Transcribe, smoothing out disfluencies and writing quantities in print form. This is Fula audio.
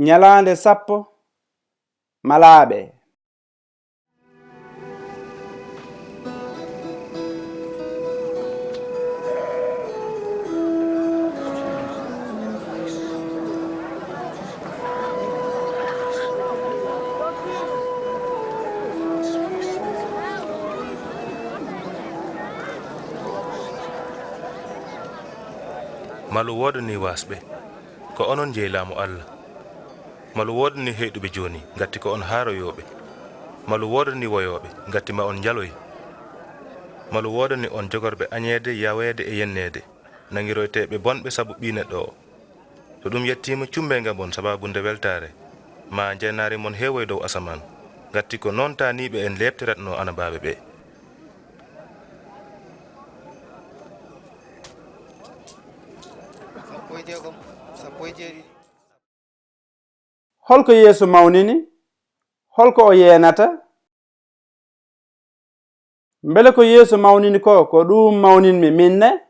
Nyalande sappo malaaɓe. Malu wodani wasɓe ko onon jeyi laamu Allah. Malu wodani heyɗuɓe joni gatti ko on haaroyoɓe. Malu wodani woyoɓe gatti ma on jaloy. Malu wodani on jogorɓe añede, yawede e yennede, nangiroyteɓe bonɓe sabu ɓi neɗɗo o. To ɗum yettima cumbega bon sababunde weltare, ma jeenari mon heewoy dow asaman, gatti ko noon taniɓe en lebtiratno anabaɓe ɓe. Holko Yeesu mawnini? Holko o yeenata? Mbele ko Yeesu mawnini ko ɗum mawninmi minne?